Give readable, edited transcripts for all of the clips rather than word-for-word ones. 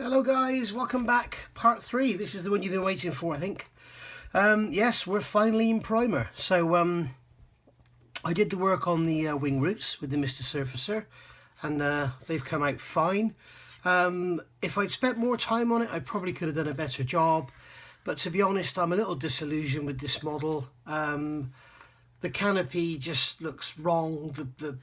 Hello guys, welcome back. Part 3. This is the one you've been waiting for, I think. Yes, we're finally in primer. So I did the work on the wing roots with the Mr. Surfacer, and they've come out fine. If I'd spent more time on it, I probably could have done a better job. But to be honest, I'm a little disillusioned with this model. The canopy just looks wrong.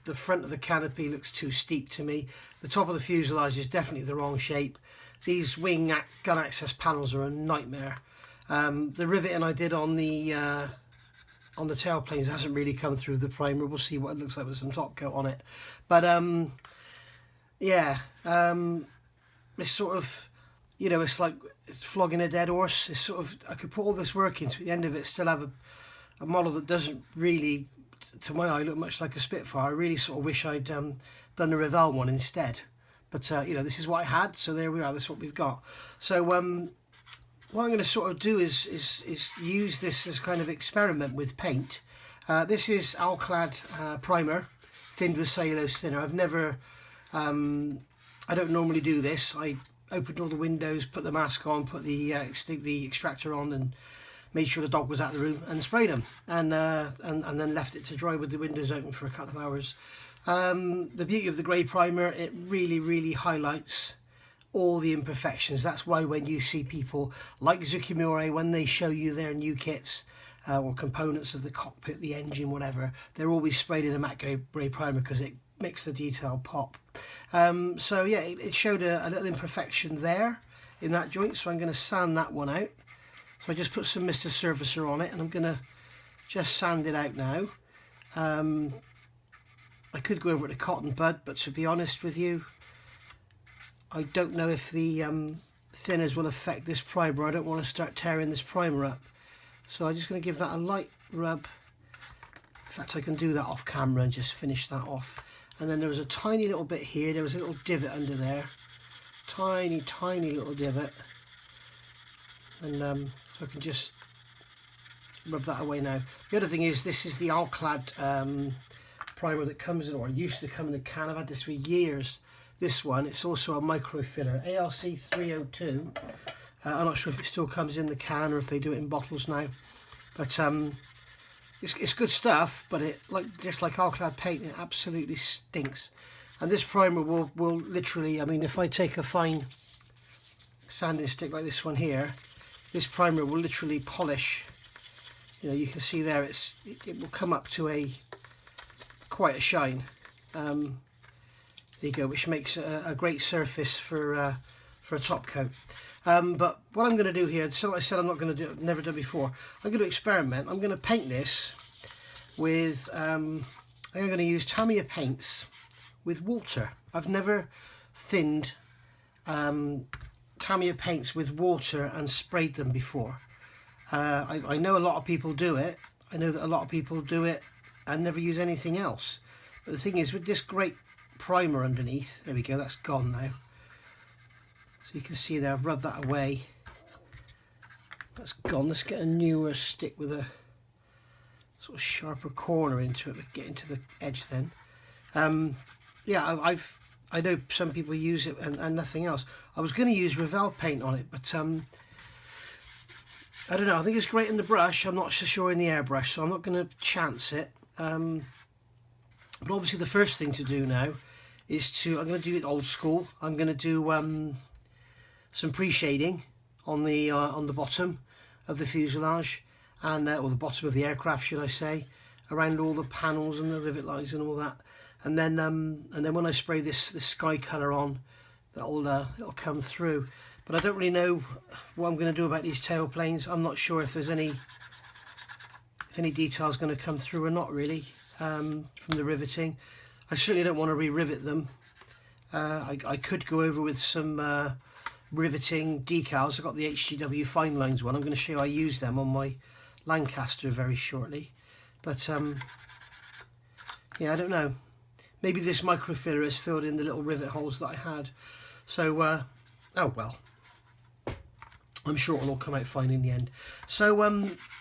The front of the canopy looks too steep to me. The top of the fuselage is definitely the wrong shape. These wing gun access panels are a nightmare. The riveting I did on the tailplanes hasn't really come through the primer. We'll see what it looks like with some top coat on it. But yeah, it's sort of, you know, it's like it's flogging a dead horse. It's sort of, I could put all this work into the end of it, still have a model that doesn't really, to my eye, look much like a Spitfire. I really sort of wish I'd done the Revell one instead. But, you know, this is what I had, so there we are, that's what we've got. So what I'm going to sort of do is use this as kind of experiment with paint. This is Alclad primer, thinned with cellulose thinner. I've never, I don't normally do this. I opened all the windows, put the mask on, put the extractor on, and made sure the dog was out of the room and sprayed them, and then left it to dry with the windows open for a couple of hours. The beauty of the grey primer, it really highlights all the imperfections. That's why when you see people like Zucchimore, when they show you their new kits or components of the cockpit, the engine, whatever, they're always sprayed in a matte grey primer because it makes the detail pop. So yeah, it showed a little imperfection there in that joint, so I'm going to sand that one out. So I just put some Mr. Surfacer on it, and I'm going to just sand it out now. I could go over to cotton bud, but to be honest with you, I don't know if the thinners will affect this primer. I don't want to start tearing this primer up. So I'm just going to give that a light rub. In fact, I can do that off camera and just finish that off. And then there was a tiny little bit here. There was a little divot under there. Tiny little divot. And so I can just rub that away now. The other thing is, this is the Alclad primer that comes in, or used to come in a can. I've had this for years. This one, it's also a microfiller, ALC 302. I'm not sure if it still comes in the can or if they do it in bottles now. But it's good stuff, but it, just like Alclad paint, it absolutely stinks. And this primer will literally, I mean, if I take a fine sanding stick like this one here, this primer will literally polish. You know, you can see there, it will come up to quite a shine. There you go, which makes a great surface for a top coat. But what I'm going to do here, so like I said, I'm not going to do it, never done before. I'm going to experiment. I'm going to paint this with, I'm going to use Tamiya paints with water. I've never thinned Tamiya paints with water and sprayed them before. I know a lot of people do it. I know that a lot of people do it and never use anything else. But the thing is, with this great primer underneath, there we go, that's gone now. So you can see there, I've rubbed that away. That's gone. Let's get a newer stick with a sort of sharper corner into it, get into the edge then. Yeah, I know some people use it and nothing else. I was going to use Revell paint on it, but I don't know. I think it's great in the brush. I'm not so sure in the airbrush, so I'm not going to chance it. But obviously the first thing to do now is I'm going to do it old school. I'm going to do some pre-shading on the bottom of the fuselage, and or the bottom of the aircraft, should I say, around all the panels and the rivet lines and all that. And then when I spray this sky colour on, it'll come through. But I don't really know what I'm going to do about these tailplanes. I'm not sure if there's any details going to come through or not, really, from the riveting. I certainly don't want to re-rivet them. I could go over with some riveting decals. I've got the HGW Fine Lines one. I'm going to show you I use them on my Lancaster very shortly. But yeah, I don't know. Maybe this microfiller has filled in the little rivet holes that I had. So, oh well. I'm sure it'll all come out fine in the end. So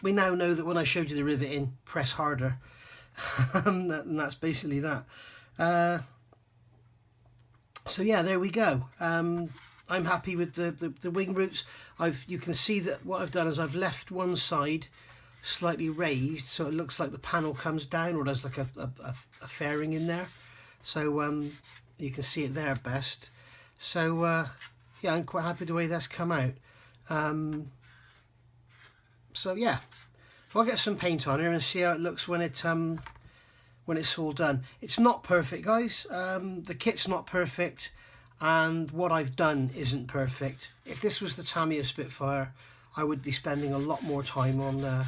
we now know that when I showed you the riveting, press harder. And that's basically that. So yeah, there we go. I'm happy with the wing roots. You can see that what I've done is I've left one side slightly raised, so it looks like the panel comes down, or there's like a fairing in there. So you can see it there best. So yeah, I'm quite happy with the way that's come out. So yeah, I'll get some paint on here and see how it looks when it's all done. It's not perfect, guys. The kit's not perfect, and what I've done isn't perfect. If this was the Tamiya Spitfire, I would be spending a lot more time on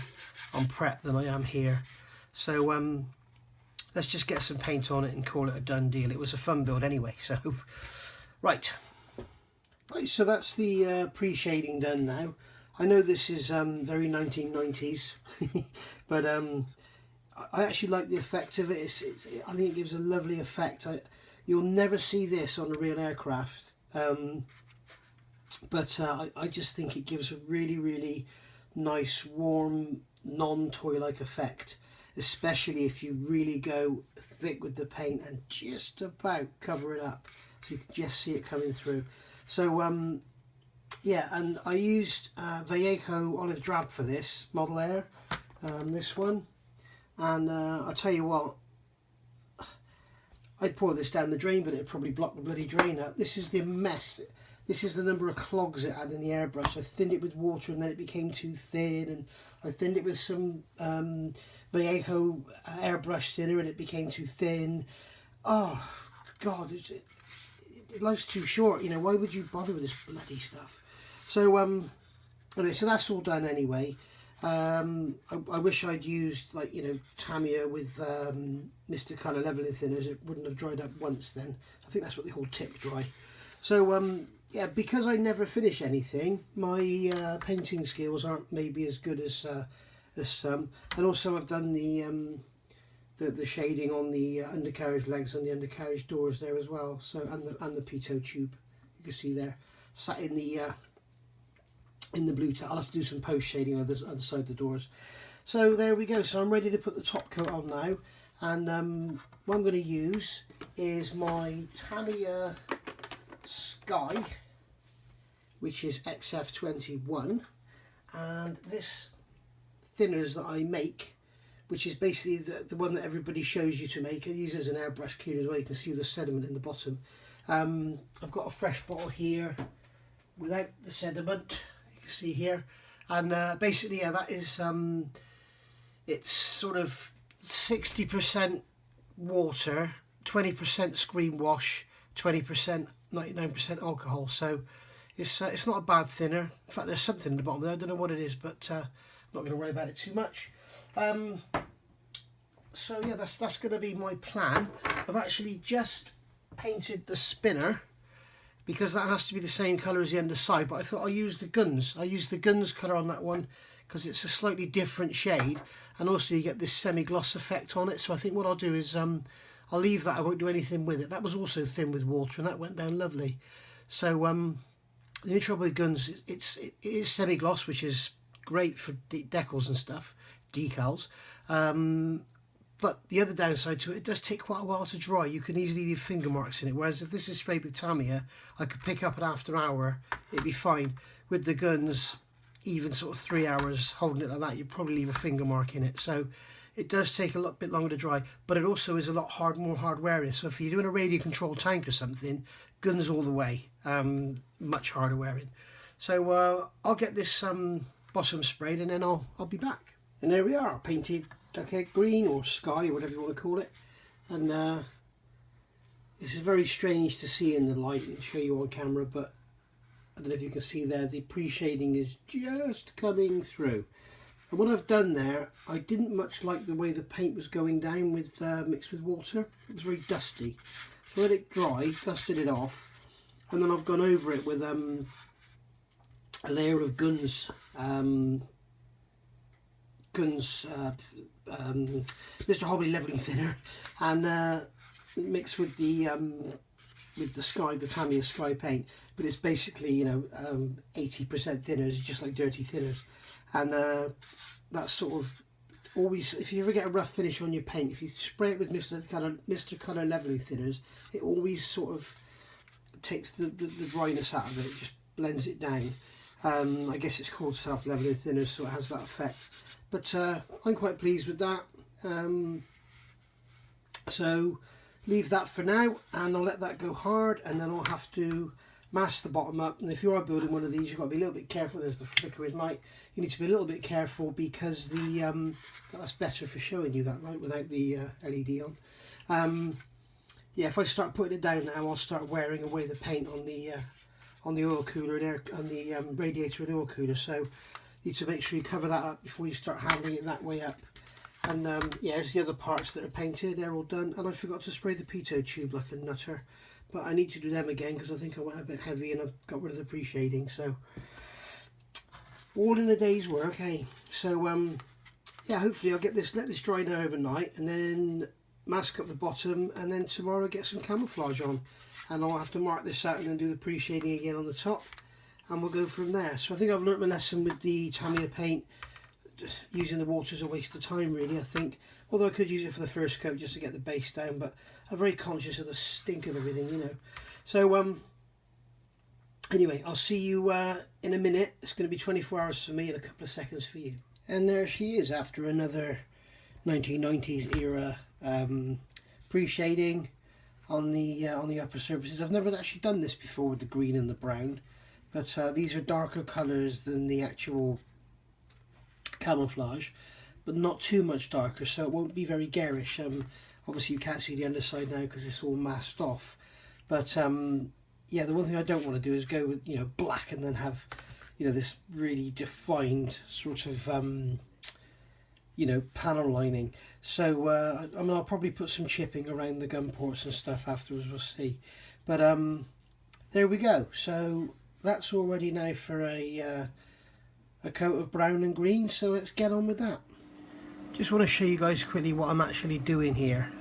prep than I am here. So let's just get some paint on it and call it a done deal. It was a fun build anyway. So right, so that's the pre-shading done now. I know this is very 1990s, but I actually like the effect of it. I think it gives a lovely effect. You'll never see this on a real aircraft, but I just think it gives a really, really nice, warm, non-toy-like effect, especially if you really go thick with the paint and just about cover it up, so you can just see it coming through. So yeah, and I used Vallejo Olive Drab for this Model Air, this one, and I'll tell you what, I'd pour this down the drain, but it'd probably block the bloody drain up. This is the mess. This is the number of clogs it had in the airbrush. I thinned it with water and then it became too thin, and I thinned it with some Vallejo airbrush thinner and it became too thin. Oh God, life's too short, you know. Why would you bother with this bloody stuff? So anyway, so that's all done anyway. I wish I'd used, like, you know, Tamiya with Mr. Colour Leveling Thinners. It wouldn't have dried up once then. I think that's what they call tip dry. So yeah, because I never finish anything, my painting skills aren't maybe as good as some. And also I've done the shading on the undercarriage legs and the undercarriage doors there as well. So and the pitot tube, you can see there, sat in the blue tile. I'll have to do some post shading on the other side of the doors. So there we go. So I'm ready to put the top coat on now, and what I'm going to use is my Tamiya Sky, which is XF21, and this thinners that I make, which is basically the one that everybody shows you to make. I use it as an airbrush cleaner as well. You can see the sediment in the bottom. I've got a fresh bottle here without the sediment, you can see here, and basically, yeah, that is it's sort of 60% water, 20% screen wash, 20% 99% alcohol. So it's not a bad thinner. In fact, there's something in the bottom there. I don't know what it is, but I'm not going to worry about it too much. So yeah, that's going to be my plan. I've actually just painted the spinner, because that has to be the same colour as the underside, but I thought I'll use the guns. I used the guns colour on that one because it's a slightly different shade, and also you get this semi-gloss effect on it. So I think what I'll do is I'll leave that. I won't do anything with it. That was also thin with water and that went down lovely. So the only trouble with guns is it is semi-gloss, which is great for decals and stuff, decals. But the other downside to it, it does take quite a while to dry. You can easily leave finger marks in it, whereas if this is sprayed with Tamiya, I could pick up it after an hour, it'd be fine. With the guns, even sort of 3 hours holding it like that, you'd probably leave a finger mark in it. So it does take a little bit longer to dry, but it also is a lot more hard wearing. So if you're doing a radio controlled tank or something, guns all the way, much harder wearing. So I'll get this bottom sprayed and then I'll be back. And there we are, painted duckhead green or sky or whatever you want to call it. And this is very strange to see in the light and show you on camera, but I don't know if you can see there, the pre-shading is just coming through. And what I've done there, I didn't much like the way the paint was going down with mixed with water. It was very dusty. So I let it dry, dusted it off, and then I've gone over it with a layer of guns Mr. Hobby leveling thinner, and mixed with the sky, the Tamiya Sky paint. But it's basically, you know, 80% thinners, just like dirty thinners, and that's sort of always, if you ever get a rough finish on your paint, if you spray it with Mr. Colour leveling thinners, it always sort of takes the dryness out of it, just blends it down. I guess it's called self-leveling thinner, so it has that effect. But I'm quite pleased with that. So leave that for now, and I'll let that go hard, and then I'll have to mask the bottom up. And if you are building one of these, you've got to be a little bit careful. There's the flickering light. You need to be a little bit careful because the that's better for showing you that light without the LED on. Yeah, if I start putting it down now, I'll start wearing away the paint on the oil cooler and on the radiator and oil cooler. So you need to make sure you cover that up before you start handling it that way up. And yeah, there's the other parts that are painted, they're all done. And I forgot to spray the pitot tube like a nutter, but I need to do them again because I think I went a bit heavy and I've got rid of the pre-shading. So all in a day's work, eh? So yeah, hopefully I'll let this dry now overnight, and then mask up the bottom, and then tomorrow get some camouflage on, and I'll have to mark this out and then do the pre-shading again on the top, and we'll go from there. So I think I've learnt my lesson with the Tamiya paint. Just using the water is a waste of time, really, I think. Although I could use it for the first coat just to get the base down, but I'm very conscious of the stink of everything, you know. So anyway, I'll see you in a minute. It's going to be 24 hours for me and a couple of seconds for you. And there she is after another 1990s era pre-shading on the upper surfaces. I've never actually done this before with the green and the brown, but these are darker colours than the actual camouflage, but not too much darker, so it won't be very garish. Obviously you can't see the underside now because it's all masked off, but yeah, the one thing I don't want to do is go with, you know, black and then have, you know, this really defined sort of you know, panel lining. So I mean, I'll probably put some chipping around the gun ports and stuff afterwards, we'll see. But there we go. So that's all ready now for a coat of brown and green, so let's get on with that. Just want to show you guys quickly what I'm actually doing here.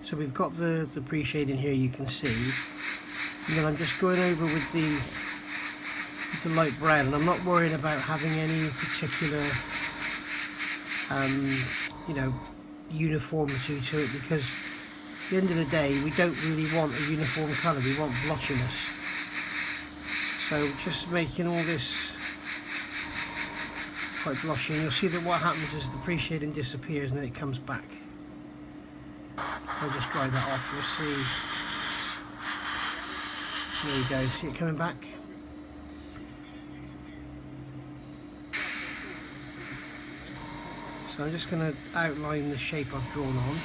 So we've got the pre-shading here, you can see, and then I'm just going over with the light brown, and I'm not worrying about having any particular you know, uniformity to it, because at the end of the day we don't really want a uniform colour, we want blotchiness. So just making all this quite blotchy, and you'll see that what happens is the pre-shading disappears and then it comes back. I'll just dry that off, you'll see. There you go, see it coming back? So I'm just going to outline the shape I've drawn on.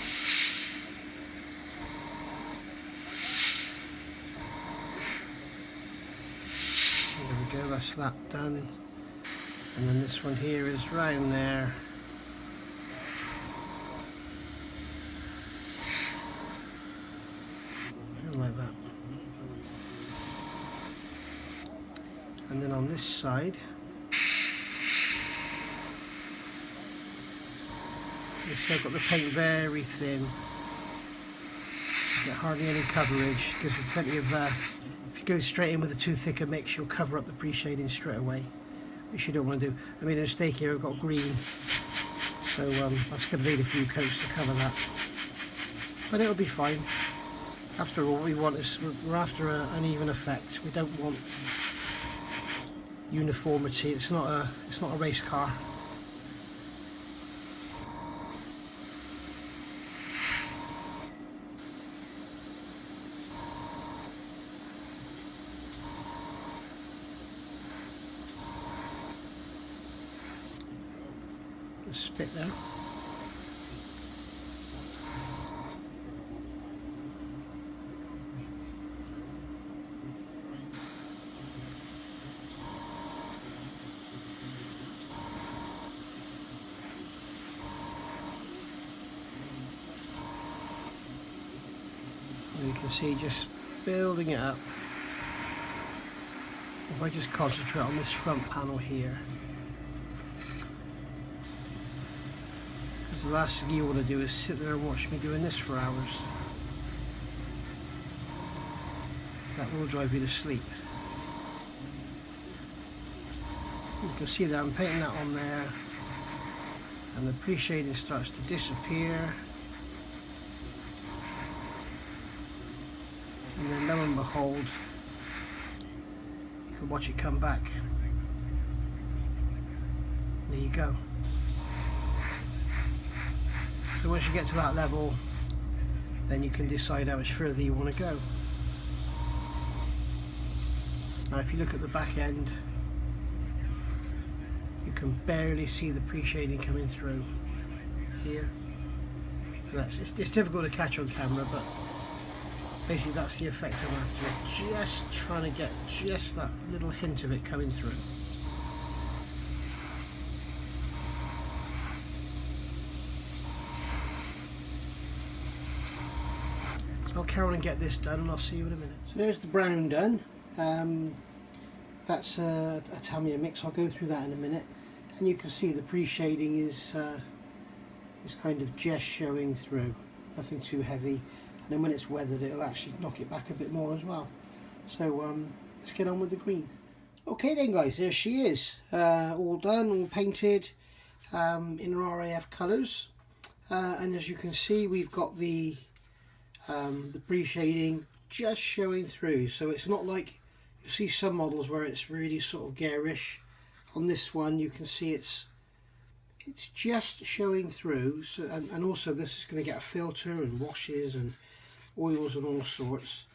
There we go, that's that done. And then this one here is round there. And like that. And then on this side, so I've got the paint very thin, get hardly any coverage, gives you plenty of, if you go straight in with a too thick a mix, you'll cover up the pre-shading straight away, which you don't want to do. I made a mistake here, I've got green, so that's going to need a few coats to cover that, but it'll be fine. After all, what we want is, we're after an even effect. We don't want uniformity. It's not a race car. Spit there. And you can see just building it up. If I just concentrate on this front panel here. The last thing you want to do is sit there and watch me doing this for hours. That will drive you to sleep. You can see that I'm painting that on there, and the pre-shading starts to disappear. and then lo and behold, you can watch it come back. There you go. So once you get to that level, then you can decide how much further you want to go. Now if you look at the back end, you can barely see the pre-shading coming through here. And it's difficult to catch on camera, but basically that's the effect I'm after. Just trying to get just that little hint of it coming through. So I'll carry on and get this done, and I'll see you in a minute. So there's the brown done. That's a Tamiya mix. I'll go through that in a minute, and you can see the pre-shading is kind of just showing through, nothing too heavy, and then when it's weathered it'll actually knock it back a bit more as well. So let's get on with the green. Okay then guys, there she is, all done, all painted in her RAF colours, and as you can see we've got the pre-shading just showing through, so it's not like you see some models where it's really sort of garish. On this one you can see it's just showing through. So and also this is going to get a filter and washes and oils and all sorts,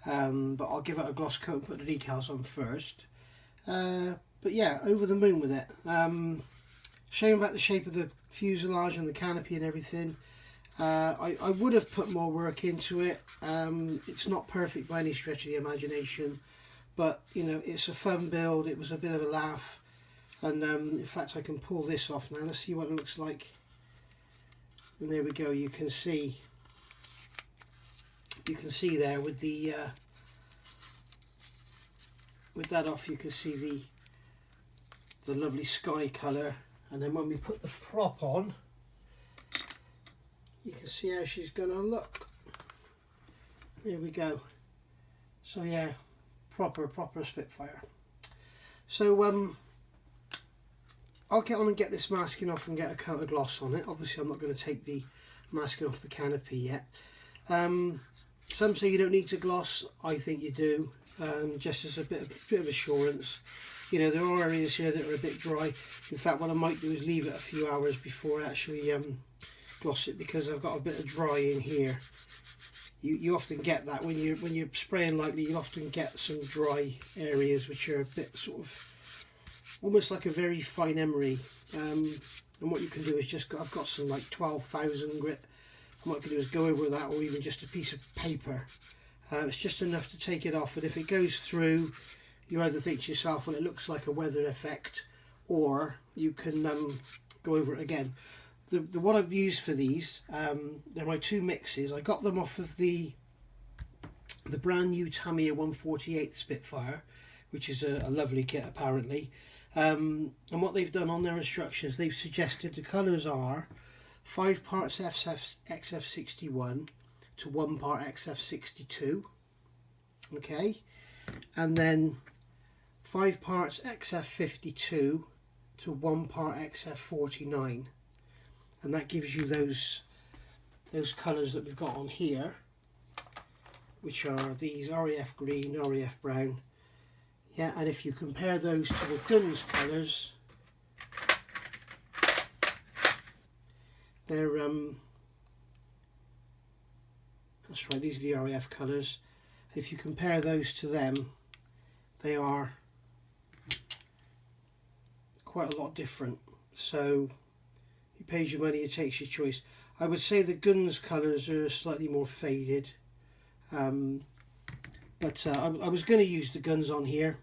but I'll give it a gloss coat and put the decals on first. But yeah, over the moon with it. Shame about the shape of the fuselage and the canopy and everything. I would have put more work into it. It's not perfect by any stretch of the imagination, but you know, it's a fun build. It was a bit of a laugh, and in fact I can pull this off now. Let's see what it looks like. And there we go. You can see there with the with that off, you can see the lovely sky colour, and then when we put the prop on, you can see how she's gonna look. There we go. So yeah, proper Spitfire. So I'll get on and get this masking off and get a coat of gloss on it. Obviously I'm not going to take the masking off the canopy yet. Some say you don't need to gloss. I think you do, just as a bit of assurance. You know, there are areas here that are a bit dry. In fact, what I might do is leave it a few hours before I actually gloss it, because I've got a bit of dry in here. You often get that when you're spraying lightly. You'll often get some dry areas which are a bit sort of almost like a very fine emery. And what you can do is I've got some like 12,000 grit. And what I can do is go over that, or even just a piece of paper. It's just enough to take it off, and if it goes through, you either think to yourself, well, it looks like a weather effect, or you can go over it again. The what I've used for these, they're my two mixes. I got them off of the brand new Tamiya 148 Spitfire, which is a lovely kit apparently. And what they've done on their instructions, they've suggested the colours are 5 parts XF61 to 1 part XF62, okay, and then 5 parts XF52 to 1 part XF49, and that gives you those colours that we've got on here, which are these RAF green, RAF brown. Yeah, and if you compare those to the guns colours, they're that's right, these are the RAF colours. If you compare those to them, they are quite a lot different. So you pay your money, it takes your choice. I would say the guns colours are slightly more faded, but I was going to use the guns on here,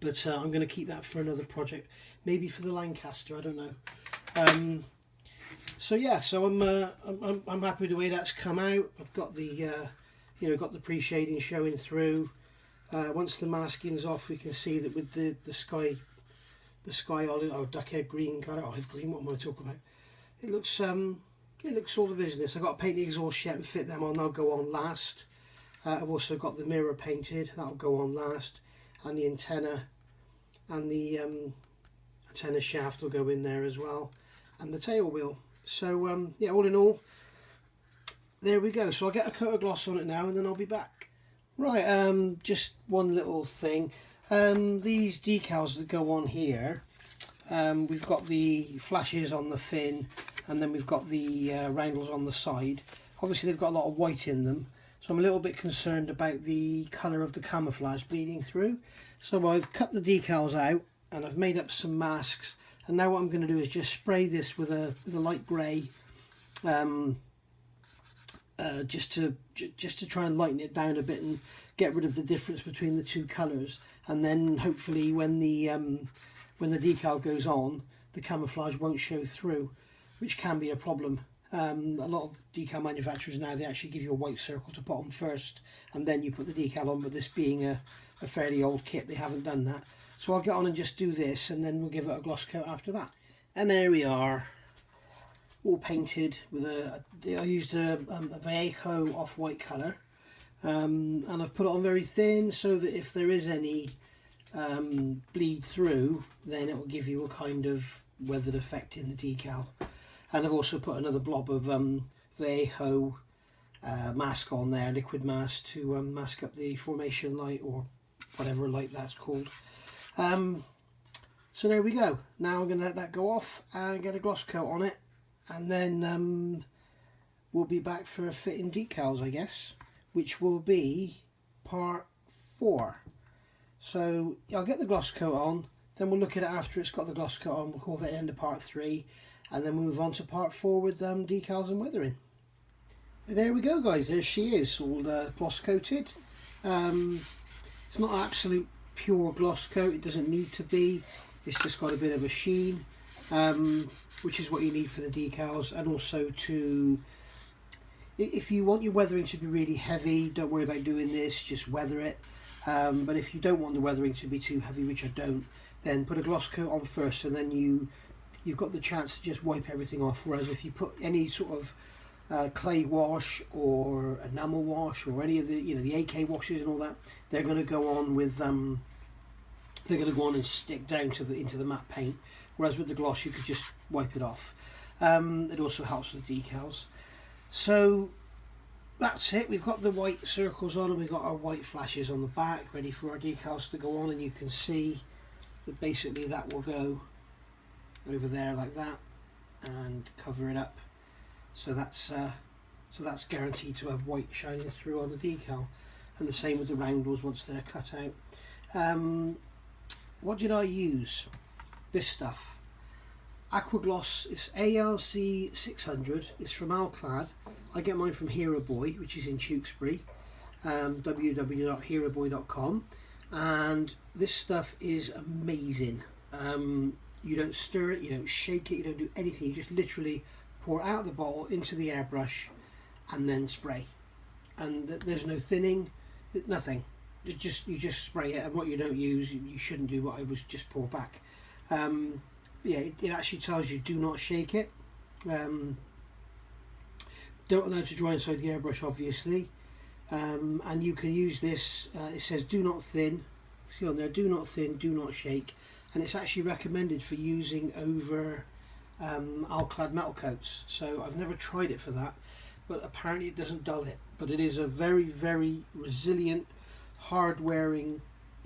but I'm going to keep that for another project, maybe for the Lancaster, I don't know. So yeah, so I'm happy with the way that's come out. I've got the got the pre-shading showing through. Once the masking's off, we can see that with the sky olive, or duckhead green, olive green, what am I talking about? It looks all the business. I've got to paint the exhaust yet and fit them on. They'll go on last. I've also got the mirror painted. That'll go on last, and the antenna and the antenna shaft will go in there as well, and the tail wheel. So yeah, all in all, there we go. So I'll get a coat of gloss on it now and then I'll be back. Right, just one little thing. These decals that go on here, we've got the flashes on the fin, and then we've got the roundels on the side. Obviously they've got a lot of white in them, so I'm a little bit concerned about the colour of the camouflage bleeding through. So I've cut the decals out and I've made up some masks, and now what I'm going to do is just spray this with a light grey, just to try and lighten it down a bit and get rid of the difference between the two colours, and then hopefully when the decal goes on, the camouflage won't show through, which can be a problem. A lot of decal manufacturers now, they actually give you a white circle to put on first and then you put the decal on, but this being a fairly old kit, they haven't done that. So I'll get on and just do this, and then we'll give it a gloss coat after that. And there we are, all painted with I used a Vallejo off-white colour, and I've put it on very thin so that if there is any bleed through, then it will give you a kind of weathered effect in the decal. And I've also put another blob of Vallejo mask on there, liquid mask, to mask up the formation light, or whatever light that's called. So there we go. Now I'm going to let that go off and get a gloss coat on it, and then we'll be back for fitting decals, I guess, which will be part 4. So I'll get the gloss coat on, then we'll look at it after it's got the gloss coat on. We'll call that end of part 3, and then we'll move on to part 4 with decals and weathering. And there we go, guys. There she is, all gloss coated. It's not absolute pure gloss coat, it doesn't need to be. It's just got a bit of a sheen, which is what you need for the decals. And also, to if you want your weathering to be really heavy, don't worry about doing this, just weather it. But if you don't want the weathering to be too heavy, which I don't, then put a gloss coat on first, and then you've got the chance to just wipe everything off. Whereas if you put any sort of clay wash or enamel wash or any of the the AK washes and all that, they're going to go on with they're going to go on and stick down to into the matte paint. Whereas with the gloss, you could just wipe it off. It also helps with decals. So that's it. We've got the white circles on, and we've got our white flashes on the back, ready for our decals to go on. And you can see that basically that will go over there like that and cover it up. So that's guaranteed to have white shining through on the decal, and the same with the roundels once they're cut out. What did I use? This stuff, Aqua Gloss. It's ALC 600. It's from Alclad. I get mine from Hero Boy, which is in Tewkesbury. www.heroboy.com. And this stuff is amazing. You don't stir it, you don't shake it, you don't do anything. You just literally pour it out of the bottle into the airbrush and then spray. And there's no thinning, nothing. You just spray it, and what you don't use, you shouldn't do what I was just pour back. Yeah, it actually tells you do not shake it. Don't allow it to dry inside the airbrush, obviously. And you can use this, it says do not thin. See on there, do not thin, do not shake. And it's actually recommended for using over Alclad metal coats. So I've never tried it for that, but apparently it doesn't dull it. But it is a very, very resilient, hard wearing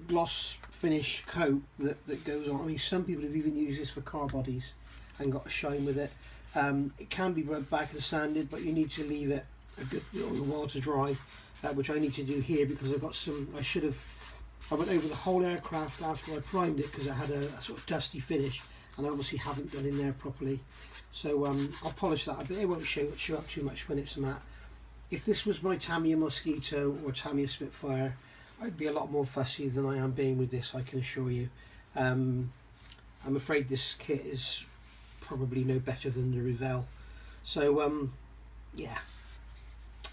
gloss finish coat that goes on. I mean, some people have even used this for car bodies and got a shine with it. It can be rubbed back and sanded, but you need to leave it a good little while to dry, which I need to do here because I've got some. I went over the whole aircraft after I primed it because I had a sort of dusty finish, and I obviously haven't done in there properly. So I'll polish that a bit. It won't show up too much when it's matte. If this was my Tamiya Mosquito or Tamiya Spitfire, I'd be a lot more fussy than I am being with this, I can assure you. I'm afraid this kit is probably no better than the Revell. So yeah.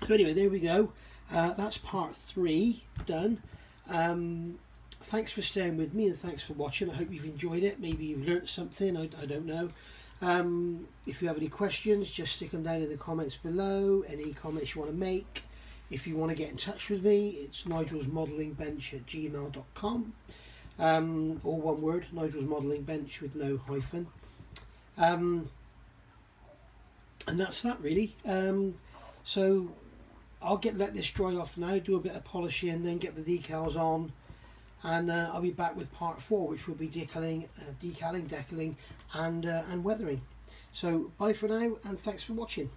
So anyway, there we go. That's part 3 done. Thanks for staying with me, and thanks for watching. I hope you've enjoyed it. Maybe you've learnt something, I don't know. If you have any questions, just stick them down in the comments below. Any comments you want to make. If you want to get in touch with me, it's nigelsmodelingbench@gmail.com, or one word, Nigel's Modelling Bench with no hyphen. And that's that really. So I'll let this dry off now, do a bit of polishing, then get the decals on, and I'll be back with part 4, which will be decaling, decaling, and weathering. So bye for now, and thanks for watching.